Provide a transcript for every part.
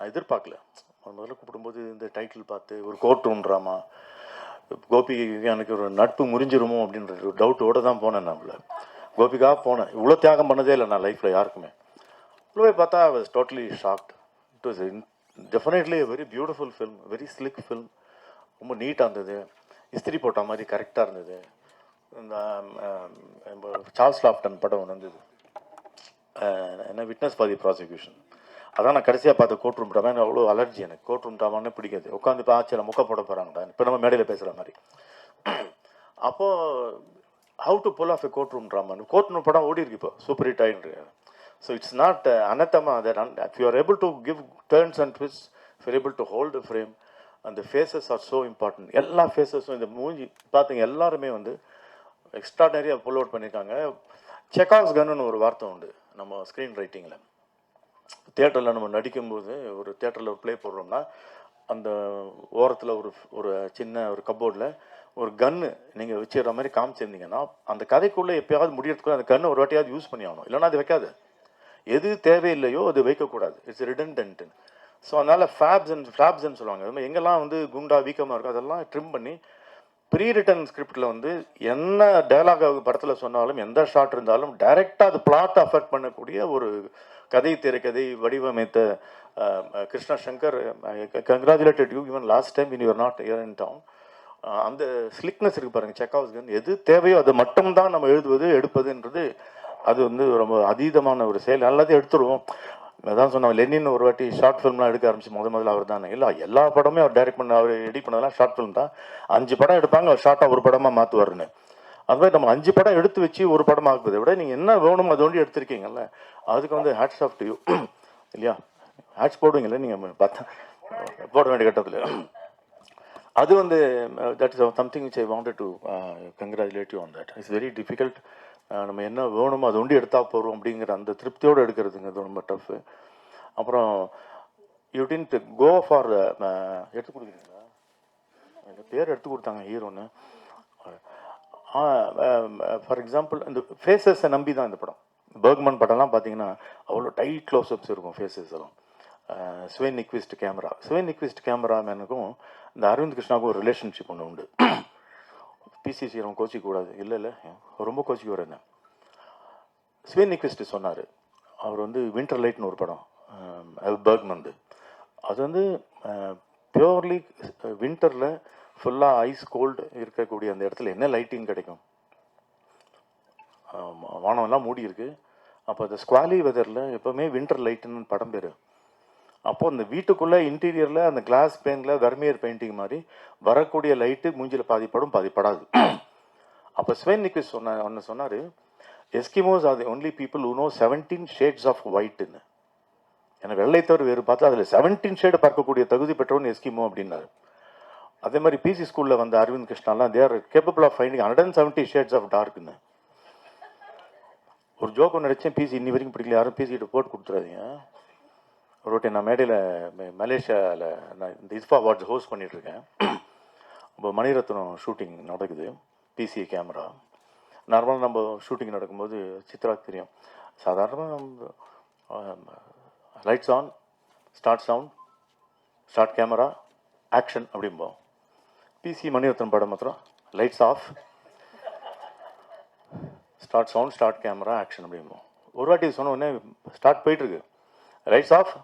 நான் எதிர்பார்க்கல. முதல்ல கூப்பிடும்போது இந்த டைட்டில் பார்த்து ஒரு கோர்ட் ரூம் ட்ராமா, கோபி எனக்கு ஒரு நட்பு முறிஞ்சிருமோ அப்படின்ற ஒரு டவுட்டோடு தான் போனேன். நான் கோபிக்காக போனேன். இவ்வளோ தியாகம் பண்ணதே இல்லை நான் லைஃப்பில் யாருக்குமே. இவ்வளோ பார்த்தா ஐ was totally shocked. It was definitely very beautiful film, very slick film. ரொம்ப நீட்டாக இருந்தது, இஸ்திரி போட்ட மாதிரி கரெக்டாக இருந்தது. இந்த சார்ல்ஸ் லாஃப்டன் படம் ஒன்று இருந்தது, என்ன விட்னஸ் ஃபார் தி ப்ராசிக்யூஷன். அதான் நான் கடைசியாக பார்த்த கோர்ட் ரூம் ட்ராமா. எனக்கு அவ்வளோ அலர்ஜி, எனக்கு கோர்ட் ரூம் ட்ராமானே பிடிக்காது. உட்காந்து இப்போ ஆச்சு முக்க போட போகிறாங்கடா, இப்போ நம்ம மேடையில் பேசுகிற மாதிரி. அப்போது how to pull off a court room drama, court room படம் ஓடி இருக்கு இப்போ, சூப்பர் ஹிட் ஆகிட்டு. ஸோ இட்ஸ் நாட் அனத்தமா that if you are able to give turns and twist, if you able to hold frame, அந்த phases are so important. எல்லா ஃபேஸஸும் இந்த மூஞ்சி பார்த்தீங்க எல்லாருமே வந்து எக்ஸ்ட்ராடனரியாக புல் அவுட் பண்ணியிருக்காங்க. செக்காஸ் கன்னு ஒரு வார்த்தை உண்டு நம்ம ஸ்க்ரீன் ரைட்டிங்கில். தியேட்டரில் நம்ம நடிக்கும்போது ஒரு தியேட்டரில் ஒரு ப்ளே போடுறோம்னா அந்த ஓரத்தில் ஒரு சின்ன ஒரு கப்போர்டில் ஒரு கன்று நீங்கள் வச்சுக்கிற மாதிரி காமிச்சிருந்தீங்கன்னா அந்த கதைக்குள்ளே எப்போயாவது முடியறதுக்குள்ள அந்த கன்று ஒரு வாட்டியாவது யூஸ் பண்ணி ஆகணும், இல்லைனா அது வைக்காது. எது தேவையில்லையோ அது வைக்கக்கூடாது, இட்ஸ் ரிடன்டன்ட். ஸோ அதனால் ஃப்ளாப்ஸ்ன்னு சொல்லுவாங்க. அது மாதிரி எங்கெல்லாம் வந்து குண்டா வீக்கமாக இருக்கும் அதெல்லாம் ட்ரிம் பண்ணி ப்ரீ ரிட்டன் ஸ்கிரிப்டில் வந்து என்ன டைலாக் படத்தில் சொன்னாலும் எந்த ஷாட் இருந்தாலும் டைரெக்டாக அது பிளாட் அஃபெக்ட் பண்ணக்கூடிய ஒரு கதை திரைக்கதை வடிவமைத்த Krishna Shankar, congratulated you even last time in you're not here in town. அந்த ஸ்லிக்னஸ் இருக்குது பாருங்கள் செக்காஸ்கன். எது தேவையோ அது மட்டும்தான் நம்ம எழுதுவது எடுப்பதுன்றது அது வந்து ரொம்ப அதீதமான ஒரு செயல். எல்லாத்தையும் எடுத்துருவோம். அதான் சொன்னோம், லெனின் ஒரு வாட்டி ஷார்ட் ஃபிலிம்லாம் எடுக்க ஆரம்பிச்சு முதல்ல அவர் தானே. இல்லை எல்லா படமே அவர் டைரக்ட் பண்ண, அவர் எடிட் பண்ணதெல்லாம் ஷார்ட் ஃபிலிம் தான். 5 படம் எடுப்பாங்க, அவர் ஷார்ட்டாக ஒரு படமாக மாற்றுவாருன்னு. அது மாதிரி நம்ம 5 படம் எடுத்து வச்சு ஒரு படம் ஆகுறதை விட நீங்கள் என்ன வேணுமோ அது ஒண்டி எடுத்திருக்கீங்கல்ல, அதுக்கு வந்து ஹேட்ஸ் ஆஃப் டு யூ. இல்லையா, ஹேட்ஸ் போடுவீங்கல்ல நீங்கள் பார்த்தா, போட வேண்டிய கட்டத்தில். அது வந்து that is something which I wanted to congratulate you on that. It's very difficult. நம்ம என்ன வேணுமோ அது ஒண்டி எடுத்தால் போகிறோம் அப்படிங்கிற அந்த திருப்தியோடு எடுக்கிறதுங்க அது ரொம்ப டஃப்பு. அப்புறம் யூ டின்ட் கோ ஃபார் எடுத்து கொடுக்குறீங்களா, பேர் எடுத்து கொடுத்தாங்க ஹீரோன்னு. ஃபார் எக்ஸாம்பிள் இந்த ஃபேஸஸை நம்பி தான் இந்த படம். பர்க்மன் படம்லாம் பார்த்தீங்கன்னா அவ்வளோ டைட் க்ளோஸ்அப்ஸ் இருக்கும் ஃபேஸஸ் எல்லாம். ஸ்வேன் நிக்விஸ்ட் கேமராமேனுக்கும் இந்த அரவிந்த் கிருஷ்ணாவுக்கும் ஒரு ரிலேஷன்ஷிப் ஒன்று உண்டு. பிசிசி ரொம்ப கோச்சிக்கூடாது, இல்லை ரொம்ப கோச்சிக்கு வரேன். ஸ்வேன் நிக்விஸ்ட் சொன்னார், அவர் வந்து வின்டர் லைட்னு ஒரு படம் பர்க்மன், அது வந்து பியோர்லி வின்டரில் ஃபுல்லாக ஐஸ் கோல்டு இருக்கக்கூடிய அந்த இடத்துல என்ன லைட்டிங் கிடைக்கும், வானம்லாம் மூடி இருக்குது. அப்போ அந்த ஸ்குவாலி வெதரில் எப்போவுமே வின்டர் லைட்டுன்னு படம் பேர். அப்போது அந்த வீட்டுக்குள்ளே இன்டீரியரில் அந்த கிளாஸ் பெயிண்டில் வெர்மியர் பெயிண்டிங் மாதிரி வரக்கூடிய லைட்டு மூஞ்சில் பாதிப்படும் பாதிப்படாது. அப்போ ஸ்வேன் நிக்விஸ்ட் ஒன்று சொன்னார், Eskimos are the only people who know 17 shades of ஒயிட்னு. ஏன்னா வெள்ளை தவிர வேறு பார்த்தா அதில் 17 ஷேடு பார்க்கக்கூடிய தகுதி பெற்றவன் எஸ்கிமோ அப்படின்னாரு. அதே மாதிரி பிசி ஸ்கூலில் வந்த அரவிந்த் கிருஷ்ணாலாம் they are capable of finding 170 shades of டார்க்னு. ஒரு ஜோக் ஒன்று நினச்சேன், பிசி இன்னி வரைக்கும் பிடிக்கல, யாரும் பிசிக்கிட்ட போட்டு கொடுத்துறாதீங்க. ஒரு வாட்டி நான் மேடையில் மலேசியாவில் நான் இந்த இஸ்ஃபா அவார்ட்ஸ் ஹோஸ்ட் பண்ணிகிட்ருக்கேன். இப்போ மணிரத்னம் ஷூட்டிங் நடக்குது, பிசி கேமரா. நார்மலாக நம்ம ஷூட்டிங் நடக்கும்போது சித்ராக்கு தெரியும், சாதாரணமாக lights on, start sound, start camera, action அப்படிம்போம். பிசி மணிரத்னம் படம் மாத்திரம் lights off, start sound, start camera, action அப்படிம்போம். ஒரு வாட்டி சொன்ன உடனே ஸ்டார்ட் போயிட்டுருக்கு, lights off,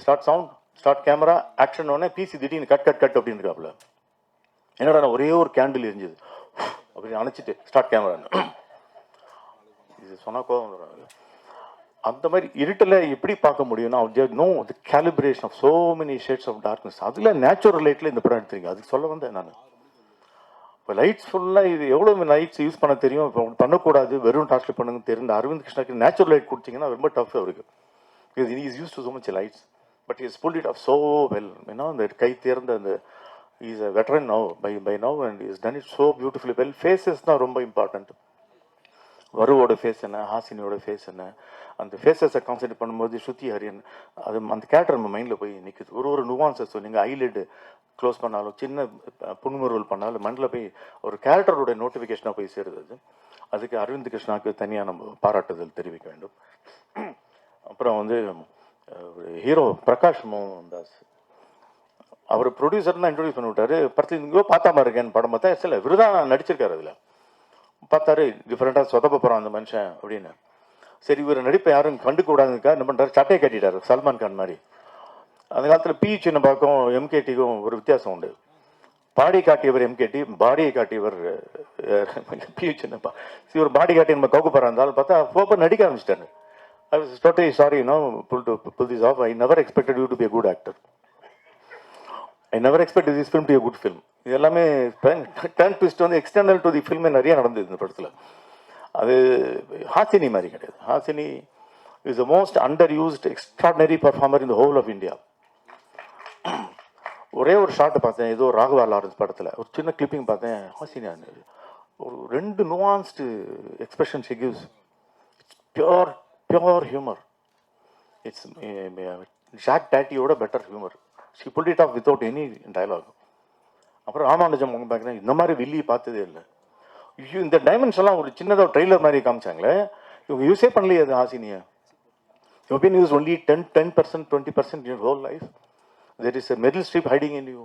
start sound, start camera, action உடனே பிசி திடீர்னு கட் கட் கட் அப்படின்னு இருக்காப்புல. என்னடா நான் ஒரே ஒரு கேண்டில் எரிஞ்சுது அப்படின்னு அணைச்சிட்டு ஸ்டார்ட் கேமரான்னு இது சொன்னால் கோபம் வந்துடும். அந்த மாதிரி இருட்டில் எப்படி பார்க்க முடியும்னா no the calibration of so many shades of darkness. அதில் நேச்சுரல் லைட்டில் இந்த படம் எடுத்துருங்க. அதுக்கு சொல்ல வந்தேன் நான். இப்போ லைட்ஸ் ஃபுல்லாக இது எவ்வளோ லைட்ஸ் யூஸ் பண்ண தெரியும், இப்போ பண்ணக்கூடாது, வெறும் டார்ச்ல பண்ணுங்க தெரிந்த அரவிந்த் கிருஷ்ணாக்கு நேச்சுரல் லைட் கொடுத்தீங்கன்னா ரொம்ப டஃப் அவருக்கு. Because he is used to so much lights, but he has pulled it off so well. ஏன்னா அந்த கை தேர்ந்த அந்த is a veteran now by now and he has done it so beautifully well. Faces தான் ரொம்ப important. வருவோட face என்ன, ஹாசினியோட face என்ன, அந்த ஃபேஸஸை concentrate பண்ணும்போது ஸ்ருதி ஹரியன் அது அந்த கேரக்டர் நம்ம மைண்டில் போய் நிற்குது. ஒரு நுவான்சஸ் நீங்கள் ஐலிட் க்ளோஸ் பண்ணாலும் சின்ன புன்முறுவல் பண்ணாலும் மண்டில் போய் ஒரு கேரக்டரோட நோட்டிஃபிகேஷனாக போய் சேருது. அதுக்கு அரவிந்த் கிருஷ்ணாவுக்கு தனியாக நம்ம பாராட்டுதல் தெரிவிக்க வேண்டும். அப்புறம் வந்து ஹீரோ பிரகாஷ் மோகன் தாஸ் அவர் ப்ரொடியூசர் தான் இன்ட்ரடியூஸ் பண்ணி விட்டாரு. படத்தில் இங்கேயோ பார்த்தா மாதிரி இருக்கேன் படம் பார்த்தா சில விருதாக நடிச்சிருக்காரு. அதில் பார்த்தாரு டிஃப்ரெண்ட்டாக சொதப்ப போகிறான் அந்த மனுஷன் அப்படின்னு. சரி இவர் நடிப்பை யாரும் கண்டுக்க கூடாதுக்கா என்ன பண்ணுறாரு, சட்டையை கட்டிட்டார் சல்மான் கான் மாதிரி. அந்த காலத்தில் பி சின்னப்பாக்கும் எம்கேடிக்கும் ஒரு வித்தியாசம் உண்டு. பாடி காட்டியவர் எம்கேடி, பாடியை காட்டியவர் பி சின்னப்பா. இவர் பாடி காட்டி நம்ம கவுக்குப்பாரா இருந்தாலும் பார்த்தா போப்போ நடிக்க ஆரம்பிச்சிட்டாரு. I was totally sorry pull this off. I never expected you to be a good actor. I never expected this film to be a good film. இது எல்லாமே டர்ன் ட்விஸ்ட் வந்து எக்ஸ்டர்னல் டு தி ஃபில்மே நிறைய நடந்தது இந்த படத்தில். அது ஹாசினி மாதிரி கிடையாது. Hasini is the most under used extraordinary performer in the whole of India. ஒரே ஒரு ஷார்ட்டை பார்த்தேன், ஏதோ ராகவா லாரன்ஸ் படத்தில் ஒரு சின்ன கிளிப்பிங் பார்த்தேன். ஹாசினி ஒரு 2 nuanced expression she gives. It's pure humour. It's Jacques டாட்டியோட better humour. She pulled it off without any dialogue. அப்புறம் ராமானுஜம் பார்க்குறேன், இந்த மாதிரி வில்லி பார்த்ததே இல்லை. இந்த டைமென்ஷன்லாம் ஒரு சின்னதாக ட்ரெய்லர் மாதிரி காமிச்சாங்களே, இவங்க யூஸே பண்ணலையே அது ஹாசினியை. You been use only 10%, 20% in your whole life. There is a Meryl Streep hiding in you.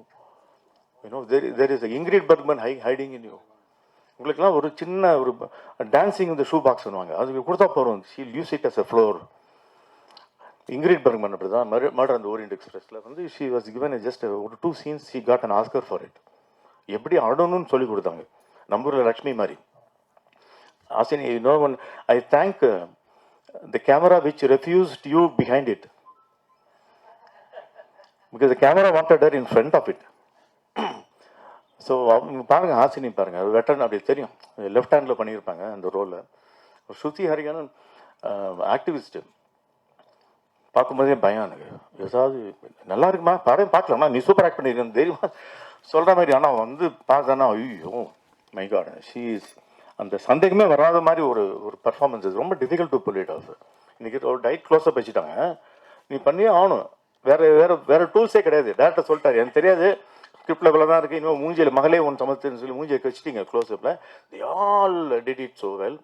You know, there is a Ingrid Bergman hiding in you. உங்களுக்குலாம் ஒரு சின்ன ஒரு டான்சிங் இந்த ஷூ பாக்ஸ் பண்ணுவாங்க, அதுக்கு கொடுத்தா போகிறோம். She'll use it as a floor. Ingrid Bergman அப்படி தான் மர்டர் அந்த ஓரியன்ட் எக்ஸ்பிரஸில் வந்து ஷி வாஸ் கிவன் ஜஸ்ட் ஒரு 2 scenes she got an Oscar for it. எப்படி ஆடணும்னு சொல்லி கொடுத்தாங்க, நம்பூரில் லக்ஷ்மி மாதிரி. Asini, you know one, I thank the camera which refused you behind it, because the camera wanted her in front of it. So அவங்க பாருங்கள், ஹாசினி பாருங்கள், வெட்டர்ன் அப்படி தெரியும், லெஃப்ட் ஹேண்டில் பண்ணியிருப்பாங்க அந்த ரோலில். ஸ்ருதி ஹரிகரன் ஆக்டிவிஸ்ட்டு, பார்க்கும்போதே பயம் எனக்கு. ஏதாவது நல்லா இருக்குமா பார்க்கலாமா, நீ சூப்பர் ஆக்ட் பண்ணியிருக்கேன் தெரியுமா சொல்கிற மாதிரி. ஆனால் வந்து பார்த்தானா ஐயோ மை காட், ஷீ இஸ் அந்த சந்தேகமே வராத மாதிரி ஒரு பர்ஃபார்மன்ஸ். ரொம்ப difficult to pull it off. இன்றைக்கி ஒரு டைட் க்ளோஸ்அப் வச்சுட்டாங்க, நீ பண்ணியே ஆகணும், வேறு டூல்ஸே கிடையாது. டேரக்டர் சொல்லிட்டாரு, எனக்கு தெரியாது ஸ்கிரிப்டில் இவ்வளோ தான் இருக்குது, இன்னும் மூஞ்சியில் மகளே ஒன்று சமத்துன்னு சொல்லி மூஞ்சியை வச்சுட்டிங்க க்ளோஸ்அப்பில். They all did it so well.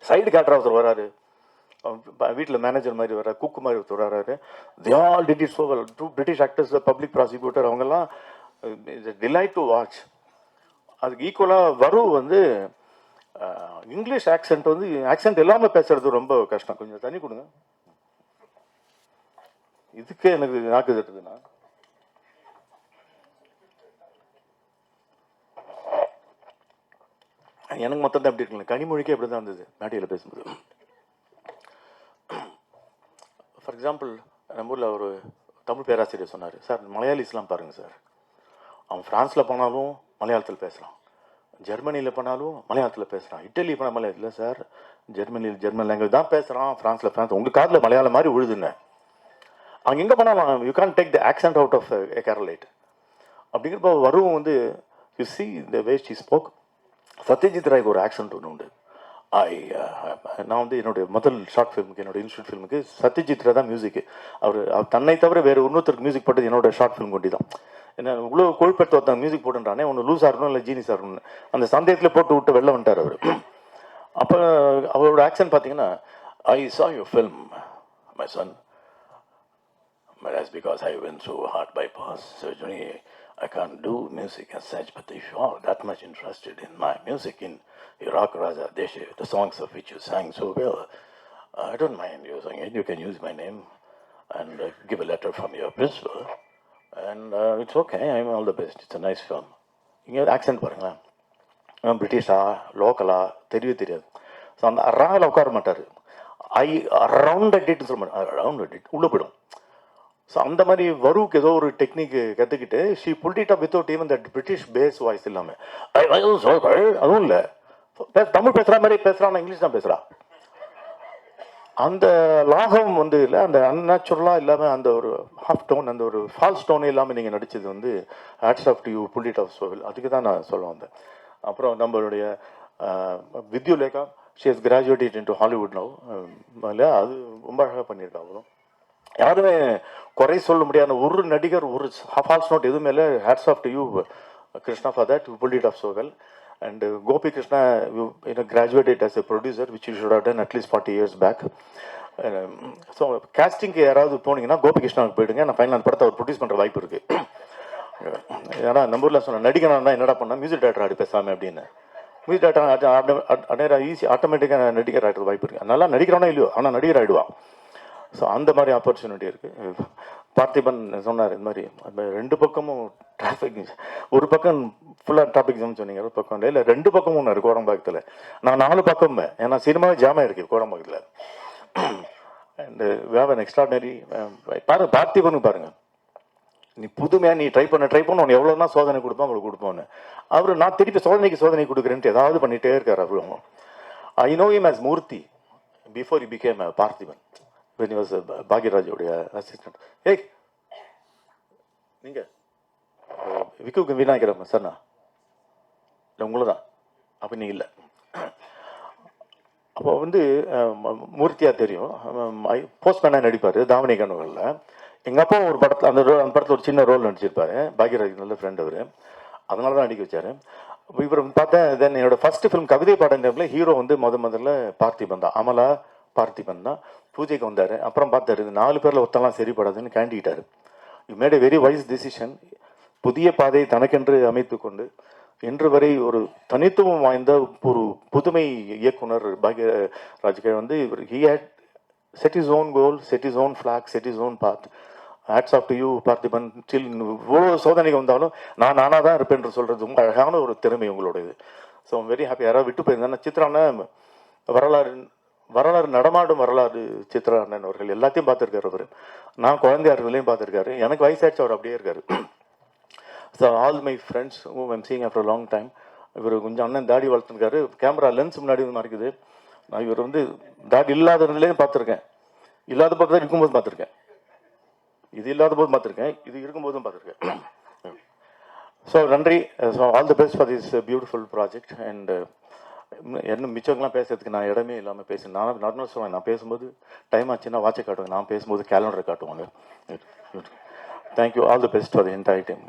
Side character ஒருத்தர் வராரு, வீட்டில் மேனேஜர் மாதிரி வர, குக்கு மாதிரி ஒருத்தர் வராரு. தி all did it so well. 2 British actors, public prosecutor, அவங்கெல்லாம் இட்ஸ் டிலைட் டு வாட்ச். அதுக்கு ஈக்குவலாக வரு வந்து இங்கிலீஷ் ஆக்சென்ட் எல்லாமே பேசுறது ரொம்ப கஷ்டம். கொஞ்சம் தண்ணி கொடுங்க, இதுக்கே எனக்கு நாக்கு தட்டுதுண்ணா. எனக்கு மொத்தம் தான் எப்படி இருக்குல்ல, கனிமொழிக்கே அப்படி தான் இருந்தது நாட்டியில் பேசும்போது. ஃபார் எக்ஸாம்பிள், நம்ம ஊரில் ஒரு தமிழ் பேராசிரியர் சொன்னார், சார் மலையாளிஸ்லாம் பாருங்கள் சார், அவன் ஃப்ரான்ஸில் போனாலும் மலையாளத்தில் பேசுகிறான், ஜெர்மனியில் போனாலும் மலையாளத்தில் பேசுகிறான், இட்டலி போனால் மலையாளம் இல்லை சார், ஜெர்மன் லாங்குவேஜ் தான் பேசுகிறான், ஃப்ரான்ஸில் உங்கள் காதில் மலையாளம் மாதிரி விழுதுங்க. அங்கே எங்கே போனாலும் you can take the accent out of a Keralite. அப்படிங்கிறப்ப வரும் வந்து you see the way she spoke. Satyajit ராய்க்கு ஒரு ஆக்சென்ட் ஒன்று உண்டு. நான் வந்து என்னுடைய முதல் ஷார்ட் ஃபிலிமுக்கு, என்னோடய இன்ஸ்டியூட் ஃபிலிமுக்கு சத்யஜித் ரா தான் மியூசிக்கு. அவர் தன்னை தவிர வேறு இன்னொருத்தருக்கு மியூசிக் போட்டது என்னோடய ஷார்ட் ஃபிலிம் கொட்டி தான். என்ன இவ்வளோ கொழுப்பெடுத்து ஒருத்தன் மியூசிக் போட்டுன்றானே, ஒன்று லூஸாக இருக்கணும் இல்லை ஜீனிஸாக இருக்கணும்னு அந்த சந்தேகத்தில் போட்டு விட்டு வெளில வந்துட்டார் அவர். அப்போ அவரோட ஆக்சென்ட் பார்த்தீங்கன்னா, ஐ saw your film my son, but that's because I went through a heart bypass surgery. I can't do music as such, but if you are that much interested in my music, in Iraq Raja Deshe, the songs of which you sang so well, I don't mind using it. You can use my name and give a letter from your principal, and it's okay. I'm all the best. It's a nice film. இங்கே accent பாருங்களேன், பிரிட்டிஷா லோக்கலா தெரியாது. So அந்த ராவில் உட்கார மாட்டார். ஐ around இட்னு சொல்ல மாட்டார், around it உள்ளே போயிடும். ஸோ அந்த மாதிரி வருவுக்கு ஏதோ ஒரு டெக்னிக் கற்றுக்கிட்டு she pulled it up without even that British bass voice இல்லாமல். அதுவும் இல்லை, தமிழ் பேசுகிற மாதிரி பேசுகிறான், இங்கிலீஷ் தான் பேசுகிறான். அந்த லாகம் வந்து இல்லை, அந்த அன்நேச்சுரலாக இல்லாமல் அந்த ஒரு ஹாஃப் டோன், அந்த ஒரு ஃபால்ஸ் டோனே இல்லாமல் நீங்கள் நடித்தது வந்து hats off to you, pull it off சோவில். அதுக்கு தான் நான் சொல்ல வந்தேன். அப்புறம் நம்மளுடைய Vidyullekha, she has graduated into Hollywood now. இல்லையா, அது ரொம்ப அழகாக பண்ணியிருக்காங்க. அப்புறம் யாருமே குறை சொல்ல முடியாத ஒரு நடிகர், ஒரு ஃபால்ஸ் நோட் எதுவுமே இல்லை. Hats off to you Krishna for that, you pull it off so well. And Gopi Krishna, you know, graduated as a producer, which you should have done at least 40 years back. So கேஸ்டிங்க்கு யாராவது போனீங்கன்னா கோபிகிருஷ்ணாவுக்கு போயிடுங்க. நான் final படத்தை அவர் produce பண்ணுற வாய்ப்பு இருக்குது. ஏன்னா நம்ம ஊரில் சொன்ன நடிகனா என்னடா பண்ணால் மியூசிக் டேரக்டர் ஆடி பேசாமல் அப்படின்னு. மியூசிக் டேரக்டர் ஈஸி ஆட்டோமேட்டிக்காக நடிகர் ஆகிடுறது வாய்ப்பு இருக்குது. நல்லா நடிக்கிறானோ இல்லையோ ஆனால் நடிகர் ஆகிடுவான். ஸோ அந்த மாதிரி ஆப்பர்ச்சுனிட்டி இருக்குது. பார்த்திபன் சொன்னார் இந்த மாதிரி ரெண்டு பக்கமும் டிராஃபிக், ஒரு பக்கம் ஃபுல்லாக டிராஃபிக் ஜாம் சொன்னீங்க, ஒரு பக்கம் இல்லை 2 பக்கமும் இருக்குது கோடம்பாக்கத்தில். நான் 4 பக்கம், ஏன்னா சினிமாவே ஜாமாக இருக்குது கோடம்பாக்கத்தில். And wave an extraordinary. பாருங்க பார்த்திபனுக்கு பாருங்கள், நீ புதுமையாக நீ ட்ரை பண்ண உனக்கு எவ்வளோனா சோதனை கொடுப்போம் அவங்களுக்கு கொடுப்போன்னு. அவர் நான் திருப்பி சோதனை கொடுக்குறேன்ட்டு ஏதாவது பண்ணிகிட்டே இருக்கார் அவரும். I know him as Murthy before he became Parthiban when he was பாக்யராஜோடைய அசிஸ்டன்ட். ஏய் நீங்கள் விக்குக்கு விநாயகரம் சார்ண்ணா இல்லை உங்களை தான் அப்போ நீங்கள் இல்லை. அப்போ வந்து மூர்த்தியாக தெரியும், போஸ்ட்மேனாக நடிப்பார் தாவணி கனவுகளில். எங்கள் அப்பா ஒரு படத்தில் அந்த படத்தில் ஒரு சின்ன ரோல் நடிச்சிருப்பார். பாக்யராஜ் நல்ல ஃப்ரெண்ட் அவர், அதனால தான் நடிக்க வச்சார். இவர் பார்த்தேன். தென் என்னோட ஃபர்ஸ்ட் ஃபிலிம் கவிதை பாடம் டைமில் ஹீரோ வந்து முதல்ல பார்த்திபன் தான், அமலா பார்த்திபன் தான். பூஜைக்கு வந்தார். அப்புறம் பார்த்தாரு 4 பேரில் ஒருத்தெல்லாம் சரிப்படாதுன்னு கேண்டிக்கிட்டார். You made a very wise decision. புதிய பாதையை தனக்கென்று அமைத்து கொண்டு இன்று வரை ஒரு தனித்துவம் வாய்ந்த ஒரு புதுமை இயக்குனர் பாக்யராஜ் வந்து இவர் he had set his own goal, set his own flag, set his own path. Hats off to you Parthiban. Still இவ்வளோ சோதனைக்கு வந்தாலும் நானாக தான் இருப்பேன் என்று சொல்கிறது ரொம்ப அழகான ஒரு திறமை உங்களோடது. So very happy. யாராவது விட்டு போயிருந்தேன்னா சித்ரான வரலாறு நடமாடும் வரலாறு சித்ரா அண்ணன் அவர்கள் எல்லாத்தையும் பார்த்துருக்காரு அவர். நான் குழந்தையா இருக்கிறதையும் பார்த்துருக்காரு. எனக்கு வயசாச்சு, அவர் அப்படியே இருக்காரு. So all my friends I'm seeing after long time. இவர் கொஞ்சம் அண்ணன் தாடி வளர்த்துருக்காரு. கேமரா லென்ஸ் முன்னாடி மறைக்குது. நான் இவர் வந்து தாடி இல்லாததுலேயும் பார்த்துருக்கேன், இல்லாத பக்கம் தான் இருக்கும்போது பார்த்துருக்கேன், இது இல்லாத போது பார்த்துருக்கேன், இது இருக்கும்போதும் பார்த்துருக்கேன். ஸோ நன்றி. So all the best for this beautiful project. And என்ன மிச்சங்கள்லாம் பேசுறதுக்கு நான் இடமே இல்லாமல் பேசுகிறேன். நான் நார்மல் சொல்லுவேன், நான் பேசும்போது டைம் ஆச்சுன்னா வாட்சை காட்டுவாங்க, நான் பேசும்போது கேலண்டரை காட்டுவாங்க. Thank you. All the best for the entire time.